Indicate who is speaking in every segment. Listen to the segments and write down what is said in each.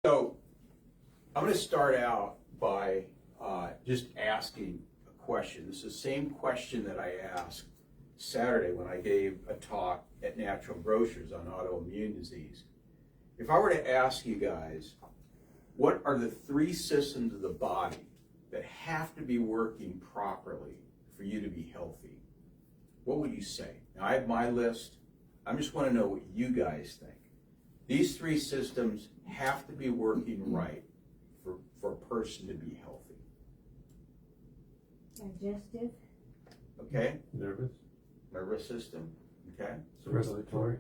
Speaker 1: So I'm going to start out by just asking a question. This is the same question that I asked Saturday when I gave a talk at Natural Grocers on autoimmune disease. If I were to ask you guys, what are the 3 systems of the body that have to be working properly for you to be healthy? What would you say? Now, I have my list. I just want to know what you guys think. These 3 systems have to be working right for a person to be healthy.
Speaker 2: Digestive.
Speaker 1: Okay?
Speaker 3: Nervous
Speaker 1: System. Okay?
Speaker 3: Circulatory.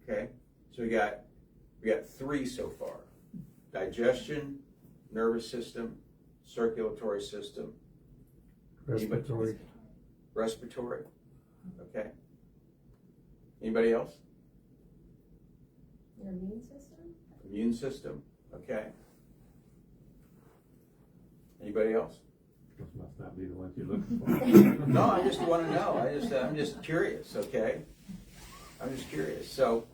Speaker 1: Okay? So we got 3 so far. Digestion, nervous system, circulatory system,
Speaker 3: Respiratory.
Speaker 1: respiratory. Okay? Anybody else?
Speaker 2: Your immune system.
Speaker 1: Immune system. Okay? Anybody else?
Speaker 3: Those must not be the ones you're looking for.
Speaker 1: No, I just want to know. I'm just curious, okay? I'm just curious. So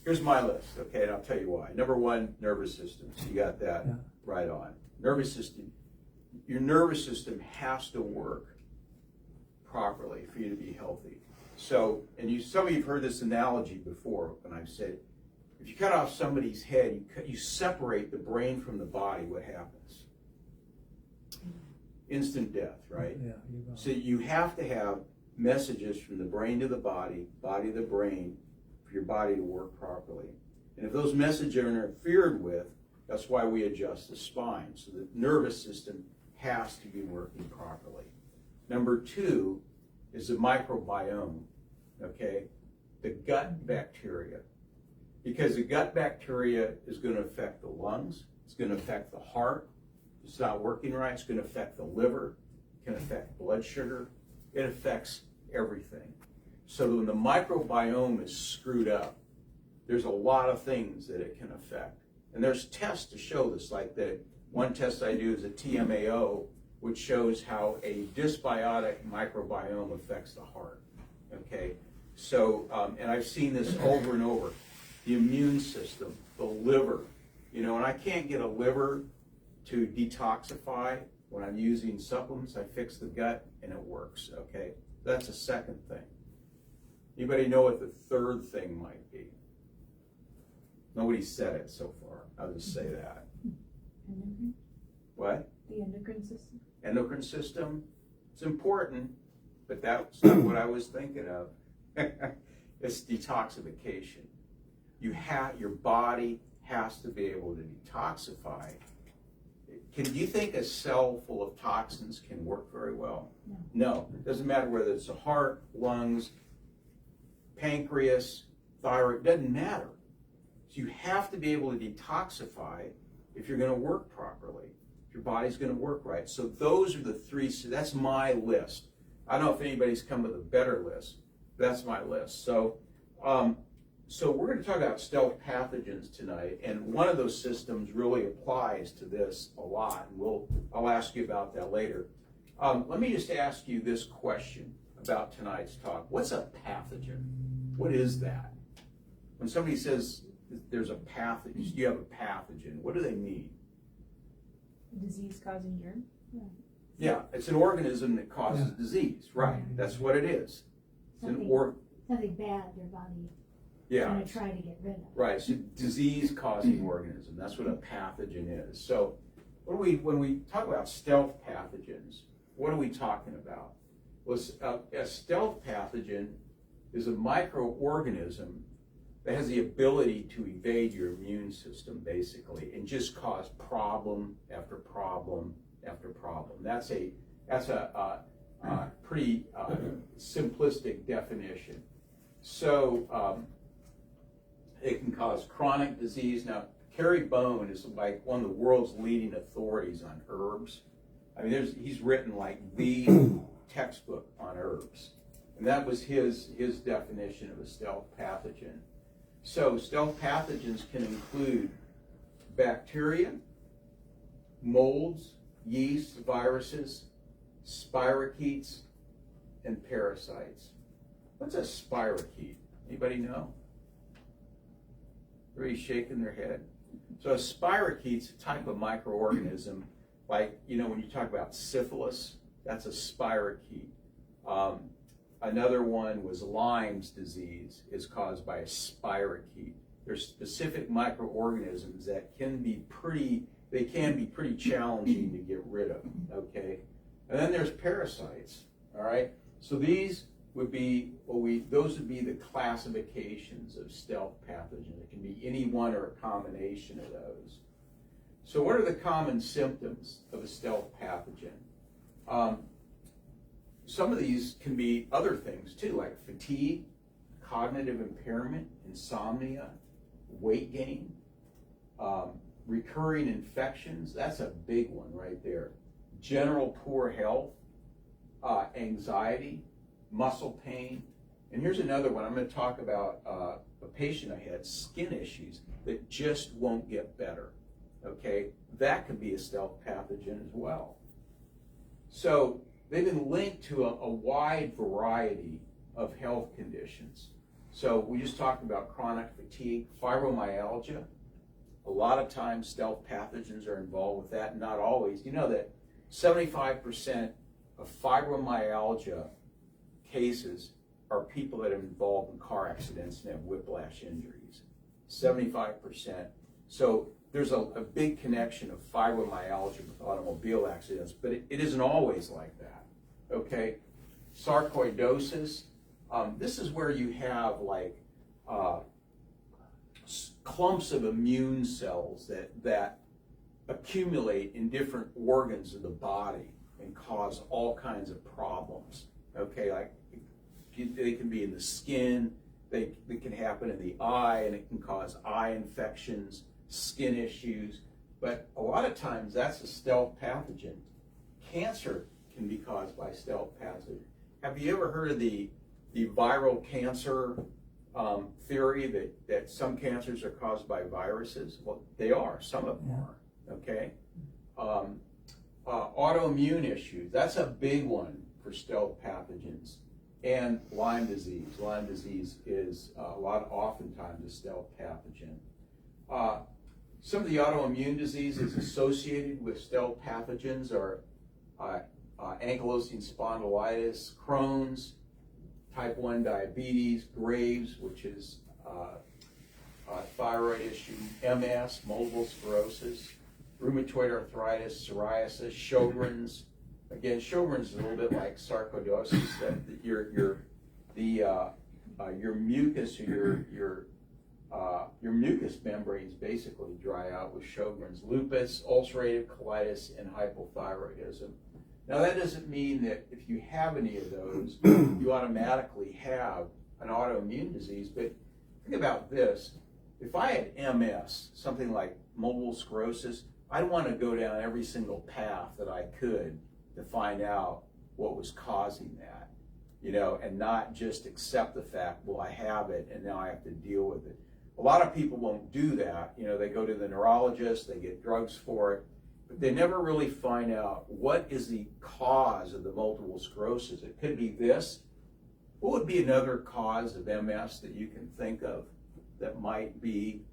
Speaker 1: here's my list, okay, and I'll tell you why. Number 1, nervous system. So you got that right on. Nervous system. Your nervous system has to work properly for you to be healthy. So, and some of you have heard this analogy before when I've said, if you cut off somebody's head, you separate the brain from the body, what happens? Instant death, right?
Speaker 4: Yeah,
Speaker 1: So you have to have messages from the brain to the body to the brain, for your body to work properly. And if those messages are interfered with, that's why we adjust the spine. So the nervous system has to be working properly. Number 2 is the microbiome, okay? The gut bacteria. Because the gut bacteria is going to affect the lungs, it's going to affect the heart. If it's not working right, it's going to affect the liver, it can affect blood sugar, it affects everything. So when the microbiome is screwed up, there's a lot of things that it can affect. And there's tests to show this, like the one test I do is a TMAO, which shows how a dysbiotic microbiome affects the heart, okay? So, and I've seen this over and over. The immune system, the liver, and I can't get a liver to detoxify when I'm using supplements. I fix the gut and it works, okay? That's a second thing. Anybody know what the third thing might be? Nobody said it so far. I'll just say that.
Speaker 2: Endocrine.
Speaker 1: What?
Speaker 2: The endocrine system.
Speaker 1: Endocrine system. It's important, but that's not what I was thinking of. It's detoxification. Your body has to be able to detoxify. Do you think a cell full of toxins can work very well? No. It doesn't matter whether it's the heart, lungs, pancreas, thyroid, it doesn't matter. So you have to be able to detoxify if you're going to work properly, if your body's going to work right. So those are the 3, so that's my list. I don't know if anybody's come with a better list, but that's my list. So we're going to talk about stealth pathogens tonight, and one of those systems really applies to this a lot, and I'll ask you about that later. Let me just ask you this question about tonight's talk. What's a pathogen? What is that? When somebody says there's a pathogen, you have a pathogen, what do they mean?
Speaker 2: A disease-causing germ.
Speaker 1: Yeah, it's an organism that causes disease, right? That's what it is. It's
Speaker 2: Something bad your body
Speaker 1: yeah.
Speaker 2: going to try to get rid of.
Speaker 1: Right, so disease-causing organism, that's what a pathogen is. So when we talk about stealth pathogens, what are we talking about? Well, a stealth pathogen is a microorganism that has the ability to evade your immune system, basically, and just cause problem after problem after problem. That's a pretty simplistic definition. So it can cause chronic disease. Now, Kerry Bone is like one of the world's leading authorities on herbs. I mean, he's written like the textbook on herbs. And that was his definition of a stealth pathogen. So stealth pathogens can include bacteria, molds, yeast, viruses, spirochetes, and parasites. What's a spirochete? Anybody know? Everybody's shaking their head. So a spirochete's a type of microorganism, like, you know, when you talk about syphilis, that's a spirochete. Another one was Lyme's disease, is caused by a spirochete. There's specific microorganisms that can be pretty challenging to get rid of, okay? And then there's parasites, all right? So these would be, those would be the classifications of stealth pathogen. It can be any one or a combination of those. So what are the common symptoms of a stealth pathogen? Some of these can be other things too, like fatigue, cognitive impairment, insomnia, weight gain, recurring infections. That's a big one right there. General poor health, anxiety, muscle pain. And here's another one. I'm going to talk about a patient I had, skin issues that just won't get better. Okay, that could be a stealth pathogen as well. So they've been linked to a wide variety of health conditions. So we just talked about chronic fatigue, fibromyalgia. A lot of times stealth pathogens are involved with that, not always. You know that 75% of fibromyalgia cases are people that are involved in car accidents and have whiplash injuries. 75%. So there's a big connection of fibromyalgia with automobile accidents, but it isn't always like that, okay? Sarcoidosis, this is where you have like clumps of immune cells that accumulate in different organs of the body and cause all kinds of problems, okay? Like they can be in the skin, they can happen in the eye, and it can cause eye infections, skin issues, but a lot of times that's a stealth pathogen. Cancer can be caused by stealth pathogen. Have you ever heard of the viral cancer theory that some cancers are caused by viruses? Well, they are, some of them are, okay? Autoimmune issues, that's a big one for stealth pathogens. And Lyme disease. Lyme disease is oftentimes a stealth pathogen. Some of the autoimmune diseases associated with stealth pathogens are ankylosing spondylitis, Crohn's, type 1 diabetes, Graves, which is a thyroid issue, MS, multiple sclerosis, rheumatoid arthritis, psoriasis, Sjogren's. Again, Sjogren's is a little bit like sarcoidosis, that your mucus or your mucous membranes basically dry out with Sjogren's. Lupus, ulcerative colitis, and hypothyroidism. Now that doesn't mean that if you have any of those, you automatically have an autoimmune disease, but think about this. If I had MS, something like multiple sclerosis, I'd want to go down every single path that I could to find out what was causing that, you know, and not just accept the fact, well, I have it and now I have to deal with it. A lot of people won't do that. You know, they go to the neurologist, they get drugs for it, but they never really find out what is the cause of the multiple sclerosis. It could be this. What would be another cause of MS that you can think of that might be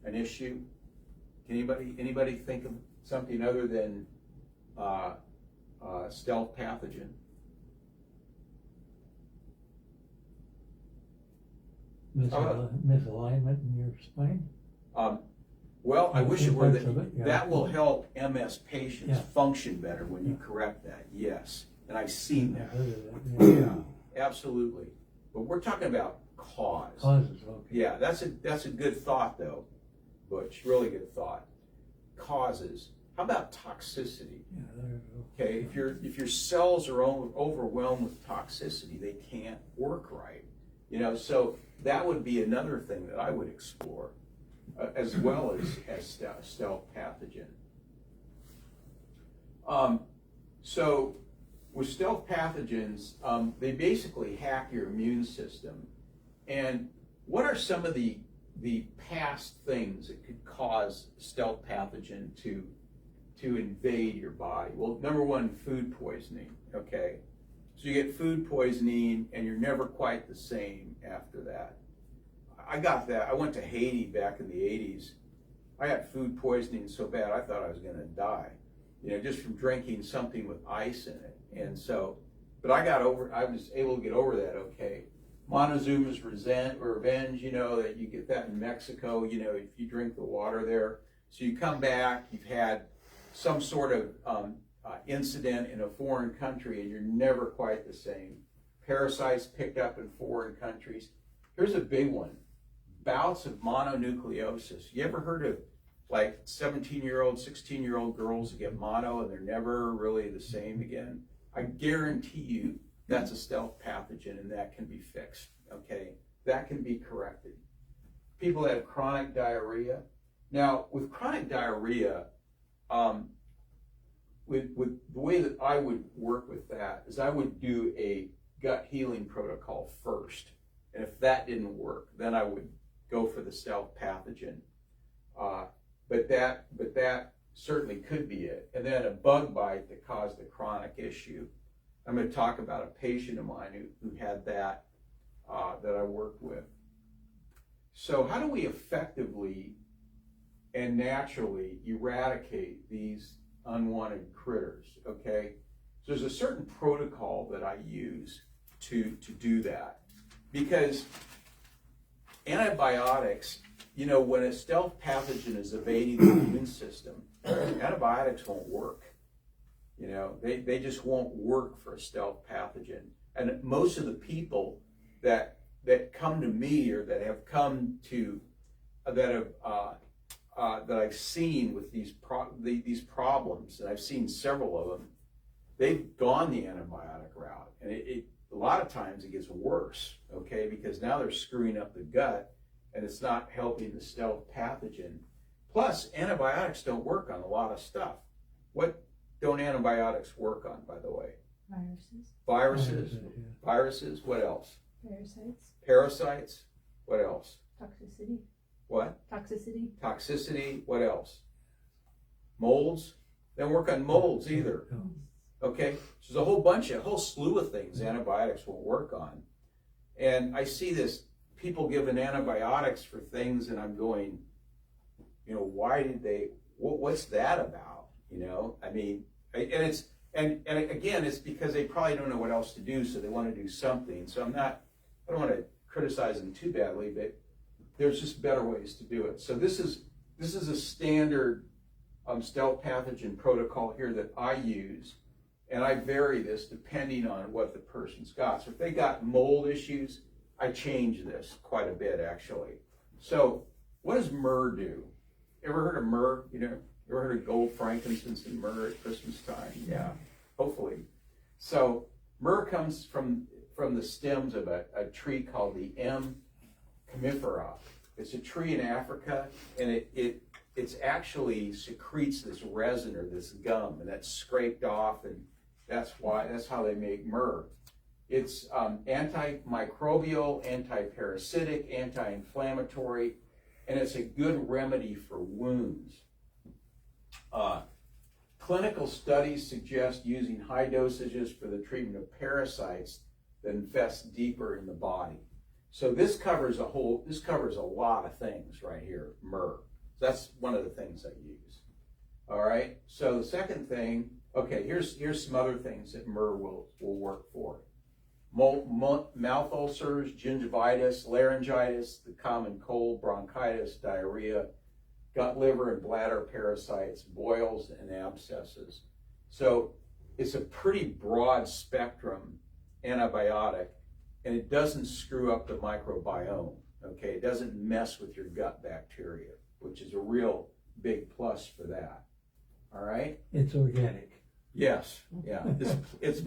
Speaker 1: an issue? Anybody think of something other than stealth pathogen?
Speaker 4: Misalignment in your spine?
Speaker 1: Well, I wish it were that.
Speaker 4: Yeah.
Speaker 1: That will help MS patients function better when you correct that, yes. And I've seen that. Yeah, absolutely. But we're talking about cause.
Speaker 4: Causes, okay.
Speaker 1: Yeah, that's a good thought though, Butch, really good thought. Causes. How about toxicity?
Speaker 4: Yeah, there you go.
Speaker 1: Okay, if your cells are overwhelmed with toxicity, they can't work right. You know, so that would be another thing that I would explore, as well as stealth pathogen. So with stealth pathogens, they basically hack your immune system. And what are some of the past things that could cause stealth pathogen to invade your body? Well, number one, food poisoning, okay? So you get food poisoning and you're never quite the same after that. I got that. I went to Haiti back in the 80s. I had food poisoning so bad I thought I was going to die, just from drinking something with ice in it. And so, but I was able to get over that okay. Montezuma's revenge, that you get that in Mexico, if you drink the water there. So you come back, you've had some sort of incident in a foreign country and you're never quite the same. Parasites picked up in foreign countries. Here's a big one. Bouts of mononucleosis. You ever heard of like 17-year-old, 16-year-old girls that get mono and they're never really the same again? I guarantee you that's a stealth pathogen and that can be fixed, okay? That can be corrected. People that have chronic diarrhea. Now, with chronic diarrhea, with the way that I would work with that is I would do a gut healing protocol first. And if that didn't work, then I would go for the stealth pathogen. But that certainly could be it. And then a bug bite that caused a chronic issue. I'm going to talk about a patient of mine who had that I worked with. So how do we effectively and naturally eradicate these unwanted critters, okay? So there's a certain protocol that I use to do that. Because antibiotics, when a stealth pathogen is evading the immune system, antibiotics won't work. They just won't work for a stealth pathogen. And most of the people that come to me or that have come to that I've seen with these problems, and I've seen several of them, they've gone the antibiotic route, and a lot of times it gets worse, okay, because now they're screwing up the gut, and it's not helping the stealth pathogen. Plus, antibiotics don't work on a lot of stuff. What don't antibiotics work on, by the way? Viruses. What else? Parasites. What else?
Speaker 2: Toxicity.
Speaker 1: What?
Speaker 2: Toxicity.
Speaker 1: What else? Molds. They don't work on molds either. Okay, so there's a whole slew of things antibiotics won't work on. And I see this, people giving antibiotics for things, and I'm going, why did they, what's that about? I mean, and again, it's because they probably don't know what else to do, so they want to do something. So I don't want to criticize them too badly, but there's just better ways to do it. So this is a standard stealth pathogen protocol here that I use, and I vary this depending on what the person's got. So if they got mold issues, I change this quite a bit actually. So what does myrrh do? Ever heard of myrrh? Ever heard of gold, frankincense, and myrrh at Christmas time? Yeah, hopefully. So myrrh comes from the stems of a tree called the M. comifera. It's a tree in Africa, and it's actually secretes this resin or this gum, and that's scraped off, and that's how they make myrrh. It's antimicrobial, anti-parasitic, anti-inflammatory, and it's a good remedy for wounds. Clinical studies suggest using high dosages for the treatment of parasites that infest deeper in the body. So this covers a lot of things right here, myrrh. So that's one of the things I use. All right. So the second thing, okay, here's some other things that myrrh will work for. Mouth ulcers, gingivitis, laryngitis, the common cold, bronchitis, diarrhea, gut, liver, and bladder parasites, boils, and abscesses. So it's a pretty broad spectrum antibiotic, and it doesn't screw up the microbiome, okay? It doesn't mess with your gut bacteria, which is a real big plus for that, all right?
Speaker 4: It's organic.
Speaker 1: Yes, yeah, it's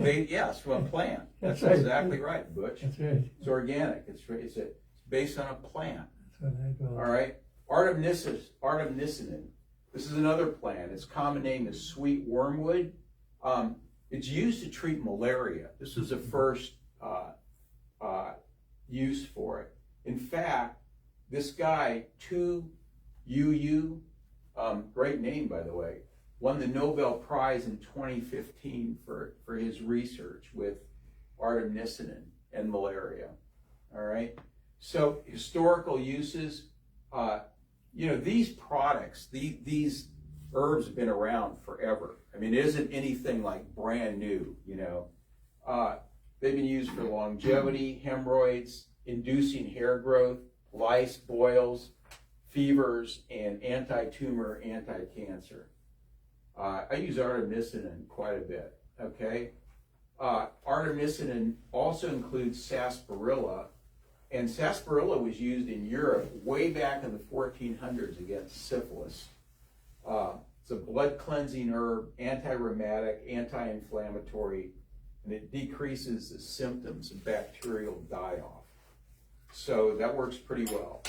Speaker 1: from a plant. That's
Speaker 4: right.
Speaker 1: Exactly right, Butch.
Speaker 4: That's right.
Speaker 1: It's organic, it's based on a plant.
Speaker 4: That's what I go.
Speaker 1: All right, artemisinin. This is another plant. Its common name is sweet wormwood. It's used to treat malaria. This was the first use for it. In fact, this guy, Tu Yu, great name by the way, won the Nobel Prize in 2015 for his research with artemisinin and malaria. All right. So historical uses, these products, these herbs have been around forever. I mean, it isn't anything like brand new, They've been used for longevity, hemorrhoids, inducing hair growth, lice, boils, fevers, and anti-tumor, anti-cancer. I use artemisinin quite a bit, okay? Artemisinin also includes sarsaparilla, and sarsaparilla was used in Europe way back in the 1400s against syphilis. It's a blood cleansing herb, anti-rheumatic, anti-inflammatory, and it decreases the symptoms of bacterial die-off. So that works pretty well.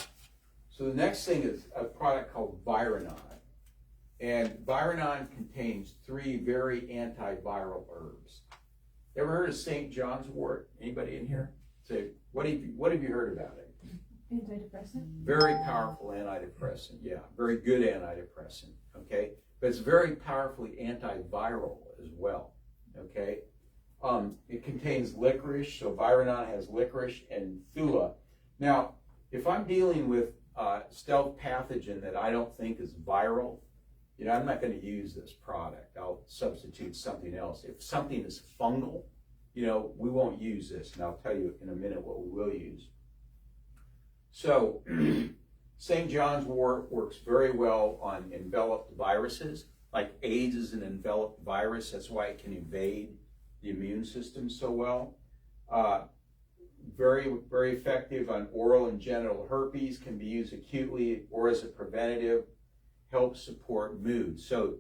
Speaker 1: So the next thing is a product called Viranon. And Viranon contains 3 very antiviral herbs. Ever heard of St. John's wort? Anybody in here? So what have you heard about it?
Speaker 2: Antidepressant?
Speaker 1: Very powerful antidepressant, yeah. Very good antidepressant, okay? But it's very powerfully antiviral as well, okay? It contains licorice, so Viranon has licorice and thula. Now, if I'm dealing with stealth pathogen that I don't think is viral, I'm not going to use this product. I'll substitute something else. If something is fungal, we won't use this, and I'll tell you in a minute what we will use. So, St. John's wort works very well on enveloped viruses. Like AIDS is an enveloped virus, that's why it can evade the immune system so well. Very, very effective on oral and genital herpes, can be used acutely or as a preventative, helps support mood. So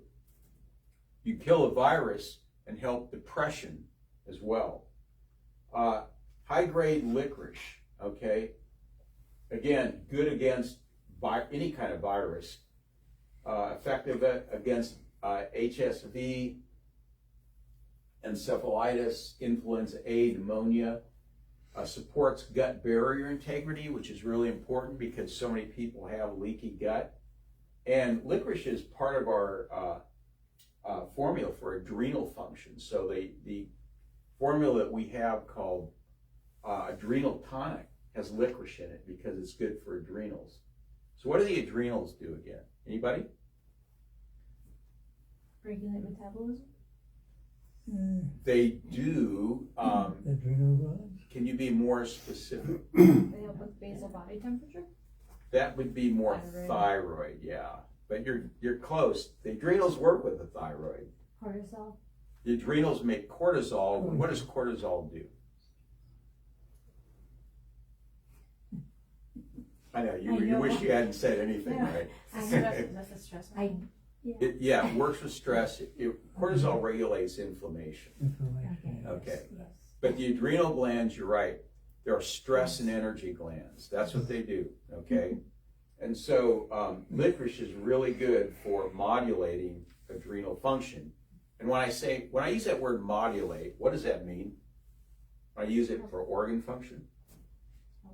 Speaker 1: you kill a virus and help depression as well. High-grade licorice, okay? Again, good against any kind of virus. Effective against HSV, encephalitis, influenza A, pneumonia. Supports gut barrier integrity, which is really important because so many people have leaky gut. And licorice is part of our formula for adrenal function. So the formula that we have called adrenal tonic has licorice in it because it's good for adrenals. So what do the adrenals do again? Anybody?
Speaker 2: Regulate metabolism?
Speaker 1: They do.
Speaker 4: Adrenal glands?
Speaker 1: Can you be more specific?
Speaker 2: They help with basal body temperature?
Speaker 1: That would be more thyroid, yeah. But you're close. The adrenals work with the thyroid.
Speaker 2: Cortisol?
Speaker 1: The adrenals make cortisol. What does cortisol do? I know, you wish you hadn't said anything, right?
Speaker 2: That's a stress hormone.
Speaker 1: It works with stress. Cortisol regulates inflammation.
Speaker 4: Inflammation.
Speaker 1: Okay.
Speaker 4: Yes.
Speaker 1: But the adrenal glands, you're right, there are stress and energy glands. That's what they do, okay? And so licorice is really good for modulating adrenal function. And when I use that word modulate, what does that mean? When I use it for organ function?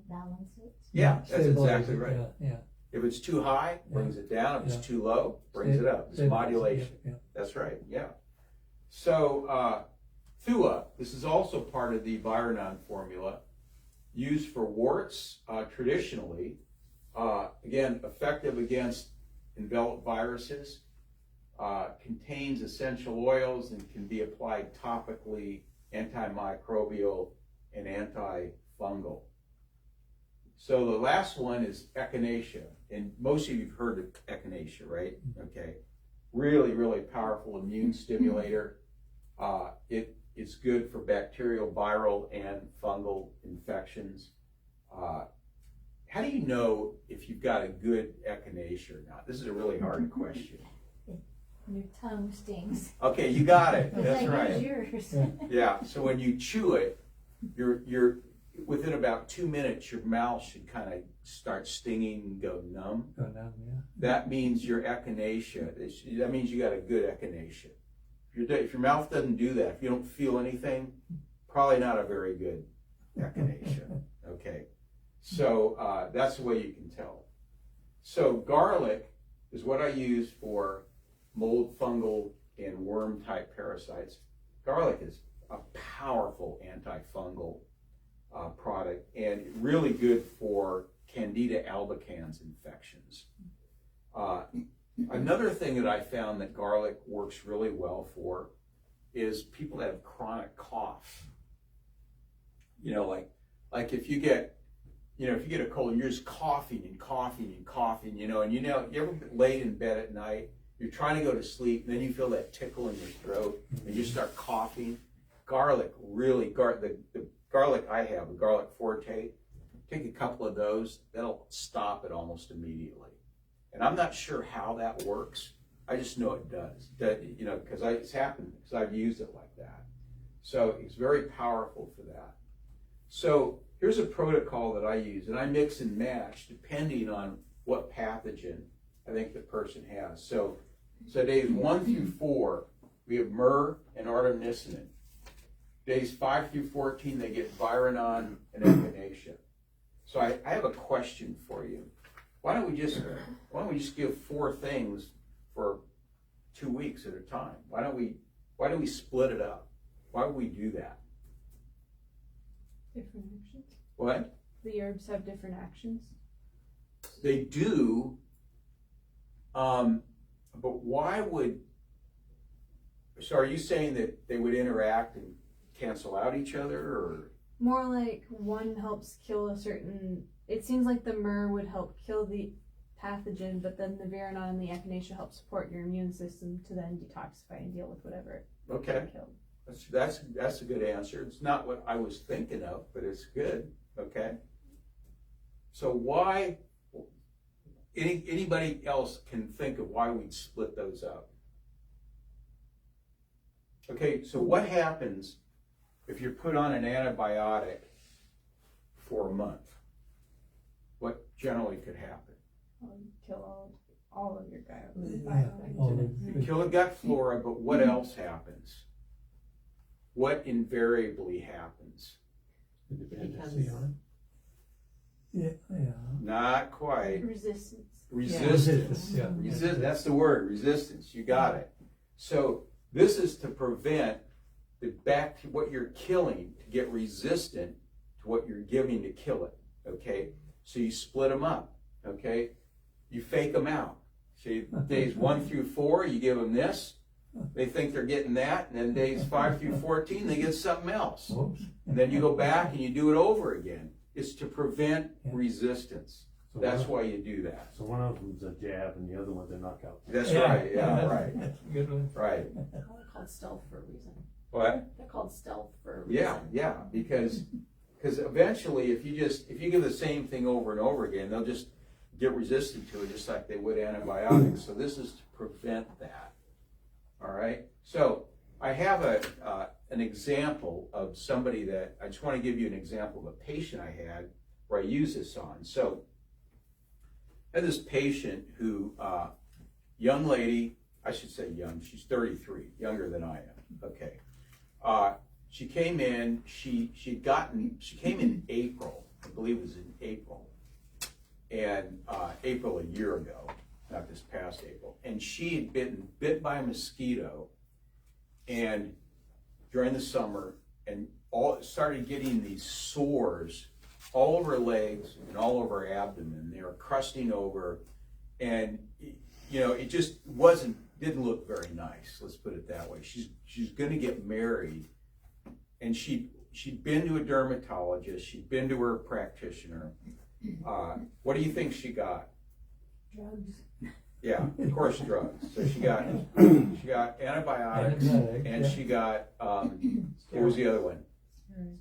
Speaker 2: Balance it.
Speaker 1: Yeah, that's
Speaker 4: Stabilize
Speaker 1: exactly
Speaker 4: it,
Speaker 1: right.
Speaker 4: Yeah.
Speaker 1: If it's too high, brings it down. If it's too low, brings it up. It's modulation.
Speaker 4: Yeah.
Speaker 1: That's right, yeah. So thua, this is also part of the Viranon formula, used for warts traditionally. Again, effective against enveloped viruses, contains essential oils and can be applied topically, antimicrobial and antifungal. So the last one is echinacea, and most of you have heard of echinacea, right? Okay, really, really powerful immune stimulator. It's good for bacterial, viral, and fungal infections. How do you know if you've got a good echinacea or not? This is a really hard question.
Speaker 2: Your tongue stings.
Speaker 1: Okay, you got it.
Speaker 2: It's
Speaker 1: That's
Speaker 2: like,
Speaker 1: right.
Speaker 2: Yours.
Speaker 1: Yeah. So when you chew it, you're within about 2 minutes, your mouth should kind of start stinging and go numb.
Speaker 4: Go down, yeah.
Speaker 1: That means your echinacea. That means you got a good echinacea. If your mouth doesn't do that, if you don't feel anything, probably not a very good echinacea. Okay. So that's the way you can tell. So garlic is what I use for mold, fungal, and worm type parasites. Garlic is a powerful antifungal. product, and really good for Candida albicans infections. Another thing that I found that garlic works really well for is people that have chronic cough. You know, like if you get a cold and you're just coughing and coughing and coughing, you ever laid in bed at night, you're trying to go to sleep, and then you feel that tickle in your throat, and you start coughing. Garlic really, the garlic I have, the garlic forte, take a couple of those, that'll stop it almost immediately. And I'm not sure how that works. I just know it does. Because it's happened, because I've used it like that. So it's very powerful for that. So here's a protocol that I use, and I mix and match depending on what pathogen I think the person has. So days 1 through 4, we have myrrh and artemisinin. Days 5 through 14, they get virinon and echinacea. So I have a question for you. Why don't we just give 4 things for 2 weeks at a time? Why don't we split it up? Why would we do that?
Speaker 5: Different actions.
Speaker 1: What?
Speaker 5: The herbs have different actions.
Speaker 1: They do, but why would, so are you saying that they would interact and cancel out each other, or?
Speaker 5: More like one helps kill a certain, it seems like the myrrh would help kill the pathogen, but then the virinon and the echinacea help support your immune system to then detoxify and deal with whatever
Speaker 1: Okay,
Speaker 5: killed.
Speaker 1: that's a good answer. It's not what I was thinking of, but it's good. Okay. So why, anybody else can think of why we'd split those up? Okay, so what happens if you're put on an antibiotic for a month? What generally could happen?
Speaker 5: Kill all of your gut.
Speaker 1: You kill the gut flora, but what else happens? What invariably happens?
Speaker 3: Dependency on
Speaker 4: Yeah.
Speaker 1: Not quite.
Speaker 5: Resistance.
Speaker 1: Resistance.
Speaker 4: Yeah.
Speaker 1: That's the word, resistance. You got it. So this is to prevent what you're killing to get resistant to what you're giving to kill it. Okay? So you split them up. Okay? You fake them out. See, days 1 through 4, you give them this. They think they're getting that. And then days 5 through 14, they get something else.
Speaker 4: Whoops.
Speaker 1: And then you go back and you do it over again. It's to prevent resistance.
Speaker 3: So
Speaker 1: That's why you do that.
Speaker 3: So one of them's a jab and the other one's a knockout.
Speaker 1: That's right. Yeah,
Speaker 4: that's-
Speaker 1: right.
Speaker 4: That's a good one.
Speaker 1: Right.
Speaker 5: They're called stealth for a reason.
Speaker 1: What?
Speaker 5: They're called stealth for a reason.
Speaker 1: Yeah, because eventually if you give the same thing over and over again, they'll just get resistant to it just like they would antibiotics. So this is to prevent that. All right. So I have an example of somebody that I just want to give you an example of a patient I had where I use this on. So I had this patient who, young lady, I should say young, she's 33, younger than I am. Okay. She came in, she came in April, I believe it was in April, and April a year ago, not this past April, and she had been bit by a mosquito, and during the summer, and started getting these sores all over her legs and all over her abdomen. They were crusting over, and it just didn't look very nice. Let's put it that way. She's going to get married, and she'd been to a dermatologist. She'd been to her practitioner. What do you think she got?
Speaker 5: Drugs.
Speaker 1: Yeah, of course, drugs. So she got antibiotics, and she got what was the other one?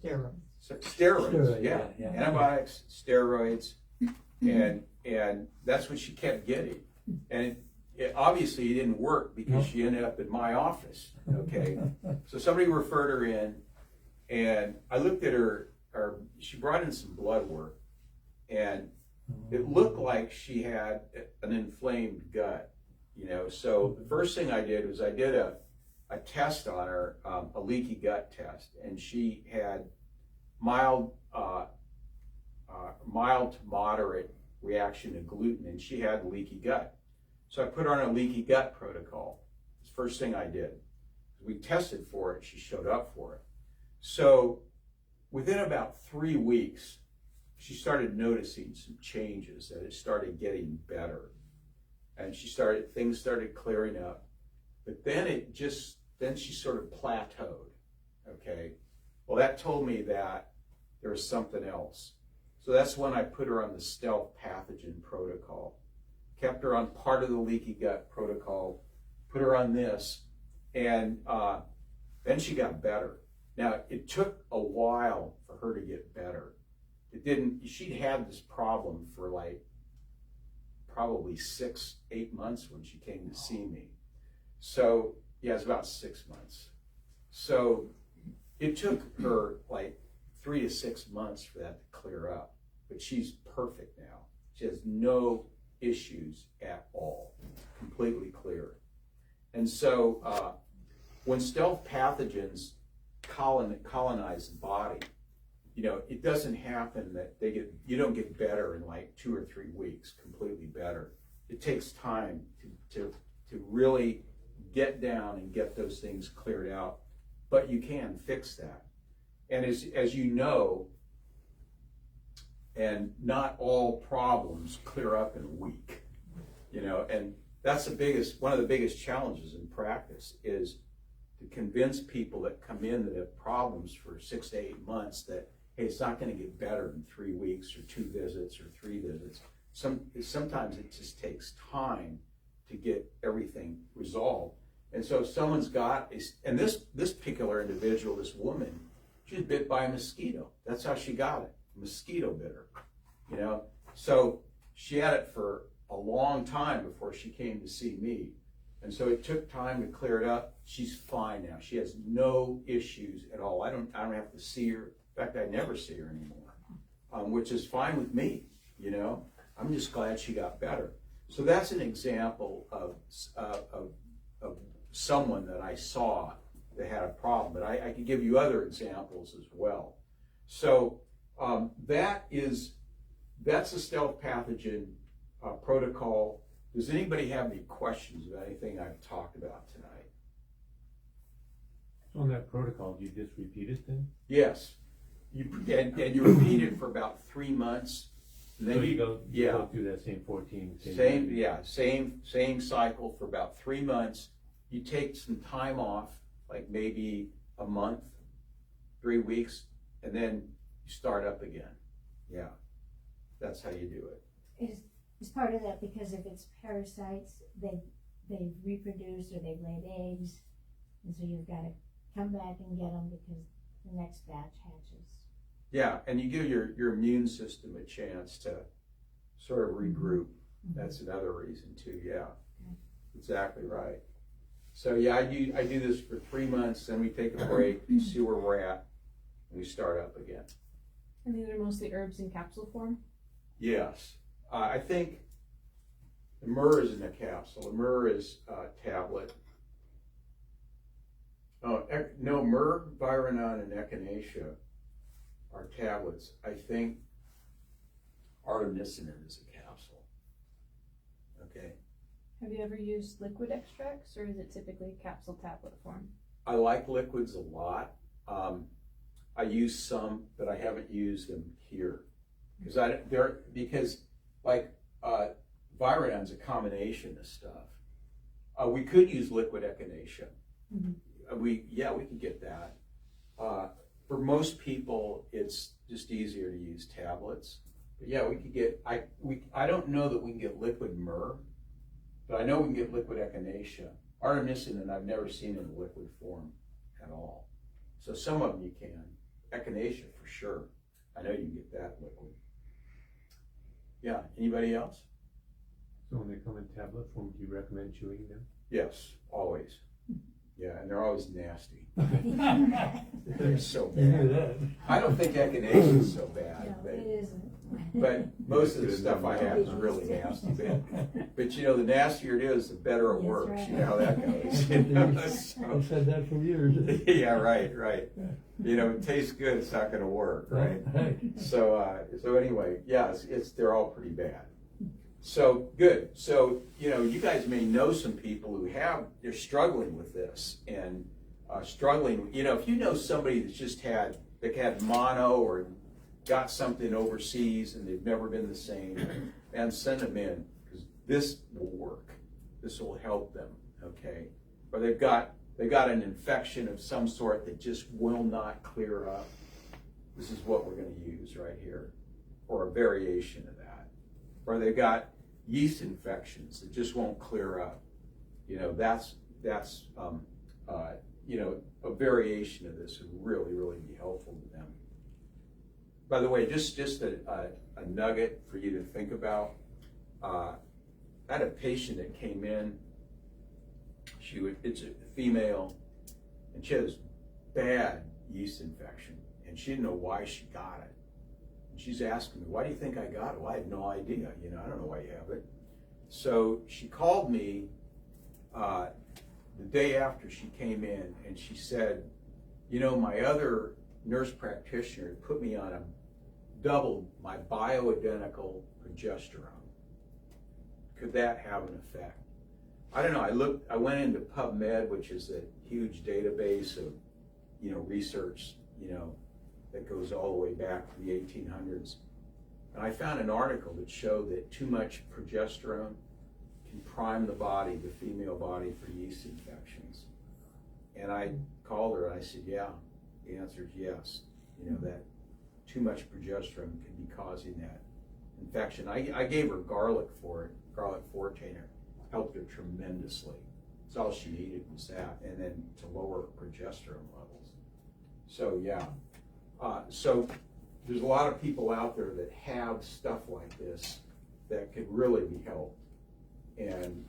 Speaker 4: Steroids.
Speaker 1: Steroids. Yeah.
Speaker 4: Yeah.
Speaker 1: Antibiotics, steroids, and that's what she kept getting. And obviously it didn't work because she ended up in my office. Okay, so somebody referred her in, and I looked at her. She brought in some blood work, and it looked like she had an inflamed gut. So the first thing I did was I did a test on her, a leaky gut test, and she had mild to moderate reaction to gluten, and she had leaky gut. So I put her on a leaky gut protocol. It's the first thing I did. We tested for it. She showed up for it. So within about 3 weeks, she started noticing some changes, that it started getting better. And things started clearing up. But then she sort of plateaued, okay? Well, that told me that there was something else. So that's when I put her on the stealth pathogen protocol. Kept her on part of the leaky gut protocol, put her on this, and then she got better. Now, it took a while for her to get better. She'd had this problem for like probably 6-8 months when she came to see me. So, yeah, it's about 6 months. So it took her like 3 to 6 months for that to clear up, but she's perfect now. She has no issues at all, completely clear. And so when stealth pathogens colonize the body, you know, it doesn't happen that you don't get better in like 2 or 3 weeks, completely better. It takes time to really get down and get those things cleared out, but you can fix that. And as you know, and not all problems clear up in a week, you know, and that's one of the biggest challenges in practice is to convince people that come in that have problems for 6 to 8 months that, hey, it's not going to get better in 3 weeks or 2 visits or 3 visits. Sometimes it just takes time to get everything resolved. And so if someone's got, and this particular individual, this woman, she was bit by a mosquito. That's how she got it. A mosquito bit her, you know? So she had it for a long time before she came to see me. And so it took time to clear it up. She's fine now. She has no issues at all. I don't have to see her. In fact, I never see her anymore, which is fine with me, you know? I'm just glad she got better. So that's an example of someone that I saw that had a problem, but I could give you other examples as well. So that's a stealth pathogen protocol. Does anybody have any questions about anything I've talked about tonight?
Speaker 3: On that protocol, do you just repeat it then?
Speaker 1: Yes. And you repeat it for about 3 months. And then
Speaker 3: So you go through that same 14.
Speaker 1: Same cycle for about 3 months. You take some time off, like maybe a month, 3 weeks, and then you start up again. Yeah, that's how you do it.
Speaker 2: Is part of that because if it's parasites, they've reproduced or they've laid eggs, and so you've got to come back and get them because the next batch hatches.
Speaker 1: Yeah, and you give your immune system a chance to sort of regroup. That's another reason too. Yeah, exactly right. So yeah, I do this for 3 months, then we take a break, see where we're at, and we start up again.
Speaker 5: And these are mostly herbs in capsule form?
Speaker 1: Yes. I think the myrrh is in a capsule. The myrrh is a tablet. No, myrrh, viranon, and echinacea are tablets. I think artemisinin is a capsule. Okay.
Speaker 5: Have you ever used liquid extracts, or is it typically capsule tablet form?
Speaker 1: I like liquids a lot. I use some, but I haven't used them here because Vironon's a combination of stuff. We could use liquid echinacea.
Speaker 5: Mm-hmm.
Speaker 1: We could get that. For most people, it's just easier to use tablets. But yeah, we could get. I don't know that we can get liquid myrrh, but I know we can get liquid echinacea. Artemisinin, I've never seen in liquid form at all. So some of them you can. Echinacea for sure. I know you can get that liquid. Yeah. Anybody else?
Speaker 3: So when they come in tablet form, do you recommend chewing them?
Speaker 1: Yes, always. Yeah, and they're always nasty.
Speaker 2: No,
Speaker 1: They're so
Speaker 4: You knew
Speaker 1: bad.
Speaker 4: that.
Speaker 1: I don't think echinacea is so bad,
Speaker 2: it isn't.
Speaker 1: but most of the stuff I have is really nasty. But you know, the nastier it is, the better it
Speaker 2: That's
Speaker 1: works.
Speaker 2: right.
Speaker 1: You know how that goes. You know, so-
Speaker 4: I've said that for years.
Speaker 1: yeah, right. You know, it tastes good, it's not going to work, right? So anyway, yeah, they're all pretty bad. So good. So you know, you guys may know some people who they're struggling with this and struggling. You know, if you know somebody that's just had that had mono or got something overseas and they've never been the same, and send them in, because this will work. This will help them, okay? Or they've got an infection of some sort that just will not clear up. This is what we're going to use right here, or a variation of that. Or they've got yeast infections that just won't clear up. You know, that's you know, a variation of this would really, really be helpful to them. By the way, just a nugget for you to think about. I had a patient that came in. It's a female, and she has bad yeast infection, and she didn't know why she got it. And she's asking me, "Why do you think I got it?" Well, I had no idea. You know, I don't know why you have it. So she called me the day after she came in, and she said, "You know, my other nurse practitioner put me on doubled my bioidentical progesterone. Could that have an effect?" I don't know. I went into PubMed, which is a huge database of, you know, research, you know, that goes all the way back to the 1800s. And I found an article that showed that too much progesterone can prime the body, the female body, for yeast infections. And I called her and I said, yeah, the answer is yes. You know, that too much progesterone can be causing that infection. I gave her garlic for it, garlic forte. Helped her tremendously. That's all she needed was that, and then to lower progesterone levels. So yeah, so there's a lot of people out there that have stuff like this that could really be helped, and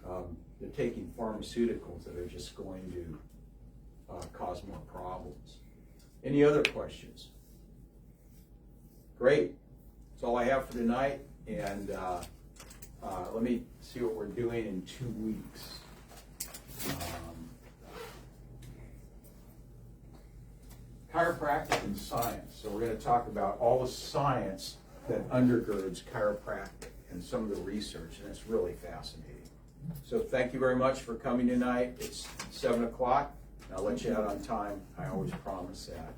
Speaker 1: they're taking pharmaceuticals that are just going to cause more problems. Any other questions? Great. That's all I have for tonight, and let me see what we're doing in 2 weeks. Chiropractic and science. So we're going to talk about all the science that undergirds chiropractic and some of the research, and it's really fascinating. So thank you very much for coming tonight. It's 7 o'clock. I'll let you out on time. I always promise that.